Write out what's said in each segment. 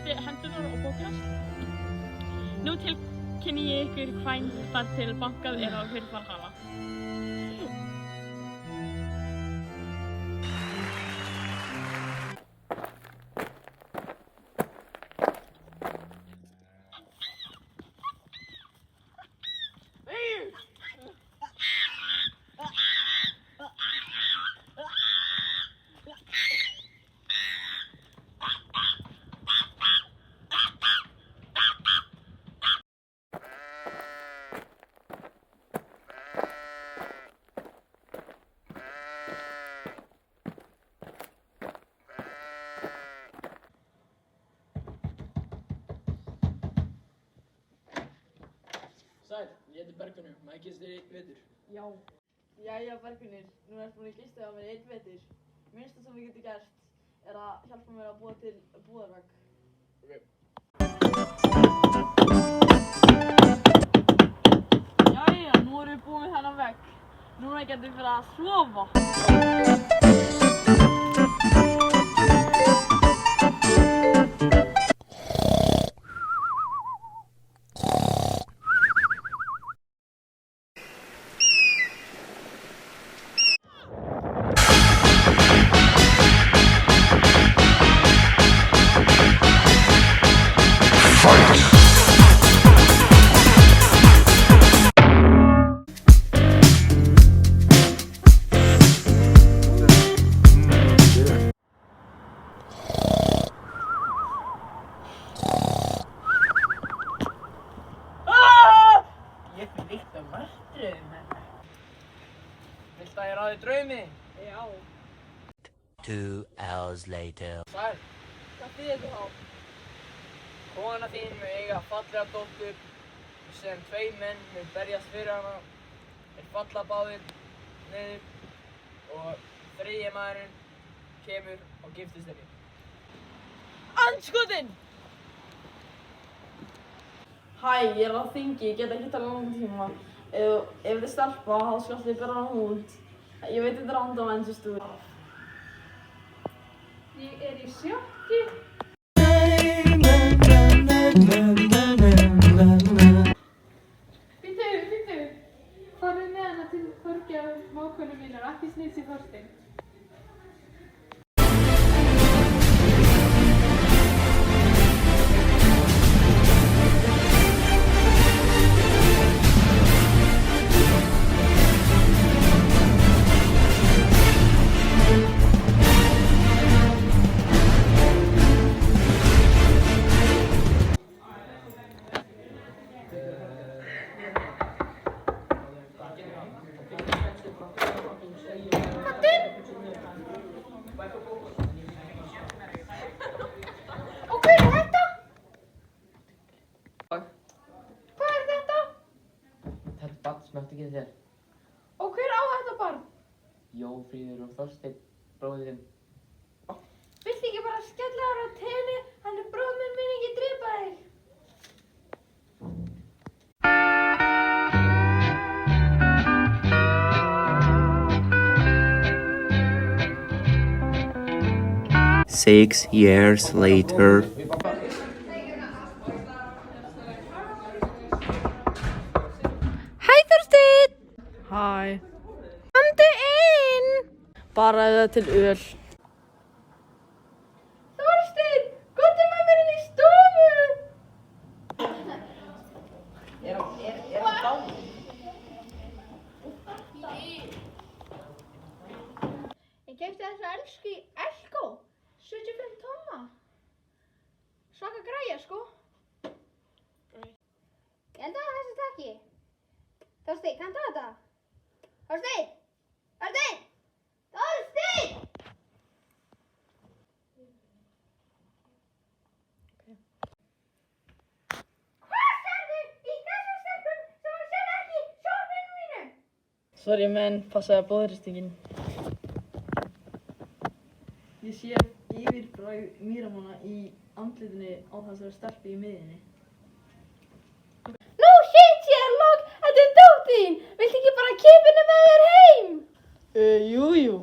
lyfti hendurnar og bókast. Nú tilkynni ég ykkur hvæn þar til bankað á hurðarhala. Sæl, ég heiti Bergfinnur, maður gist þér einn vetur. Já. Jæja, Bergfinnur, nú ert búin að gista hjá mér einn vetur. Minnsta sem við getum gert er að hjálpa mér að búa til búðarvegg. Ok. Jæja, nú erum við búin með þennan vegg. Núna getum við fyrir að sofa. Ég finn líkt á martröðum hérna. Viltu að ég ráði draumi? Já. 2 hours later. Sæl, Hvað þýðir þetta þá? kona þín mun eiga fallega dóttur sem 2 menn mun berjast fyrir hana. Þeir falla báðir niður og 3. maðurinn kemur og giftist henni. Andskotinn! Hæ, ég er á þingi, ég get ekki talað langan tíma. Ef þið er stelpa, þá skal þið bera hana út. Ég veit þetta er andamænsistúr. Ég er í sjokki. Bíddu. Farðu með hana til Þorgeir mágkonu mínar, ekki snýst í Þorstein. Og hver er þetta? Hvað er þetta? Þetta barn smökti ekki þér. Og hver á þetta barn? Jófríður og Þorsteinn, bróðir þinn. Viltu ekki bara skella þér á tenni? Hann er bróðir minn, mun ekki drepa þig. Six years later. Hæ Þorsteinn! Hæ. Komdu inn! Bara ef það er til öl. Þorsteinn, komdu með mér inn í stofu. Er hann dáinn? Ég keypti þessa elsku í Elko, 75 tóma. Svaka græja, sko. Ég held að þessu takki. Þorsteinn, kanntu þetta? Þorsteinn! Þorsteinn! Þorsteinn! Hvað sérðu í þessum stelpum sem þú sér ekki í sjónvarpinu mínu? Sorry menn, passaði að blóðrýstingin. Ég sé yfirbragð mýramanna í andlitinu á þessari stelpu í miðjunni. No shit, Sherlock! Þetta er dóttir þín! Viltu ekki bara kippa henni með þér heim? Jú,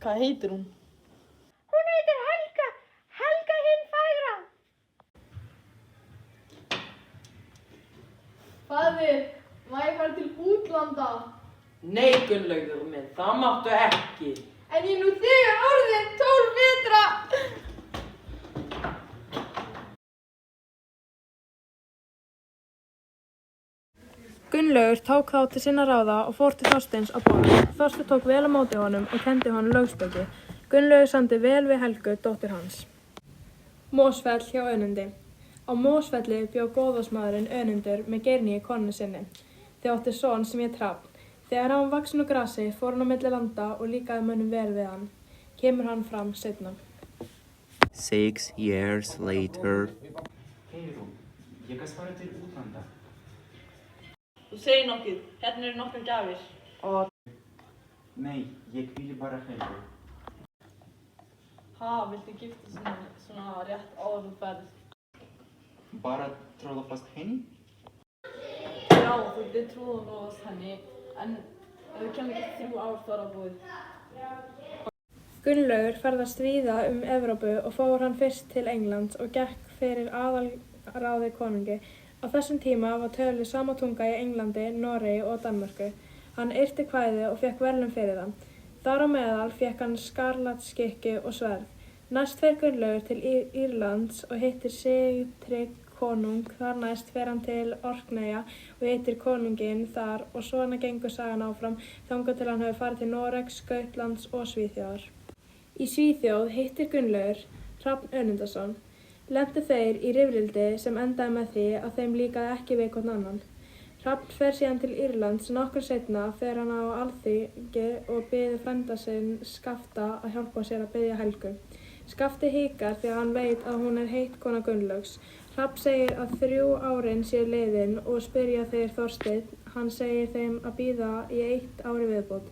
hvað heitir hún? Hún heitir Helga. Helga hinn fagra. Nei, Gunnlaugur minn, það máttu ekki. En ég er nú þegar orðin 12 vetra. Gunnlaugur tók þá til sinna ráða og fór til Þorsteins á Boga. Þorsteinn tók vel á móti honum og kenndi honum lögspeki. Gunnlaugur samdi vel við Helgu, dóttur hans. Mosfell hjá Önundi. Á Mosfelli bjó góðvarsmaðurinn Önundur með Geirnýju konu sinni. Þau áttu son sem hét Hrafn. Þegar hann var vaxinn úr grasi fór hann á milli landa og líkaði mönnum vel við hann. Kemur hann fram seinna. 6 years later. Heiðrún, ég gæst fara til útlanda. Þú segir nokkuð, hérna eru nokkrar gjafir. Nei, ég vil bara Heiðrún. Viltu gifta svona rétt áður þú ferð? Bara tróða fast henni? Já, þú getur trúðast henni, en ef við kemum ekki 3 ár þá er það búið. Gunnlaugur ferðast víða Evrópu og fór hann fyrst til Englands og gekk fyrir aðalráði konungi. Á þessum tíma var töluð sama tunga í Englandi, Noregi og Danmörku. Hann yrti kvæði og fékk verðlaun fyrir það. Þar á meðal fékk hann skarlatskykki og sverð. Næst fer Gunnlaugur til Írlands og hittir Sigtrygg konung. Þar næst fer hann til Orkneyja og hittir konunginn þar og svona gengur sagan áfram þangað til hann hefur farið til Noregs, Skautlands og Svíþjóðar. Í Svíþjóð hittir Gunnlaugur Hrafn Önundarson. Lentu þeir í rifrildi sem endaði með því að þeim líkaði ekki við hvorn annan. Hrafn fer síðan til Írlands. Nokkru seinna fer hann á alþingi og biður frænda sinn Skafta að hjálpa sér að biðja Helgu. Skafti hikar því að hann veit að hún er heitkona Gunnlaugs. Hrafn segir að 3 árin séu liðin og spyrja þeir Þorsteinn. Hann segir þeim að bíða í 1 ári viðbót.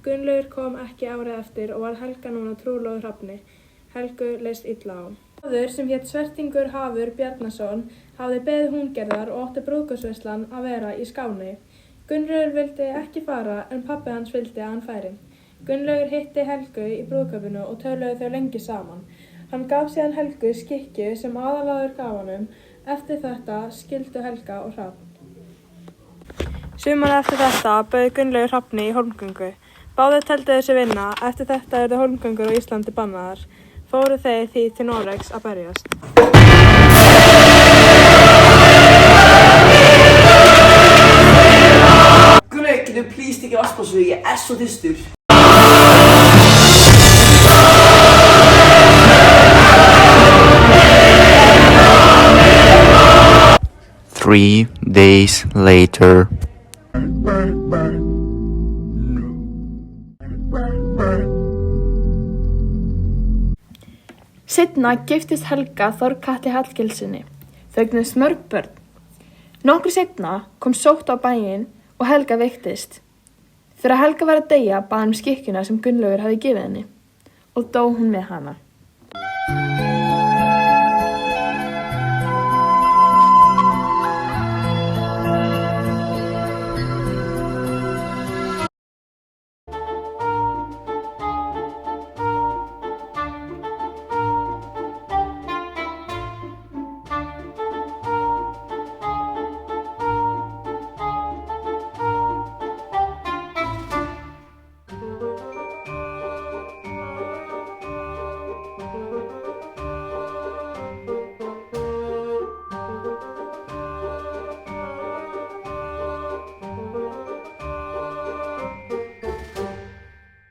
Gunnlaugur kom ekki árið eftir og var Helga núna trúlofuð Hrafni. Helgu leist illa á. Maður sem hét Svertingur Hafur Bjarnason hafði beðið Húngerðar og átti brúðkaupsveislan að vera í Skáni. Gunnlaugur vildi ekki fara en pabbi hans vildi að hann færi. Gunnlaugur hitti Helgu í brúðkaupinu og töluðu þau lengi saman. Hann gaf síðan Helgu skikkju sem aðalráður gaf honum. Eftir þetta skildu Helga og Hrafn. Sumarið eftir þetta bauð Gunnlaugur Hrafni í hólmgöngu. Báðir teldu þau sig vinna. Eftir þetta urðu hólmgöngur á Íslandi bannaðar. Fóru þeir því til Noregs að berjast. Gunnlaugur, getur þú please tekið vatnsblásu? Ég er svo þyrstur. 3 days later. Seinna giftist Helga Þorkatli Hallgilssyni. Þau eignuðust mörg börn. Nokkru seinna kom sótt á bæinn og Helga veiktist. Þegar Helga var að deyja bað hann skikkjuna sem Gunnlaugur hafði gefið henni og dó hún með hana.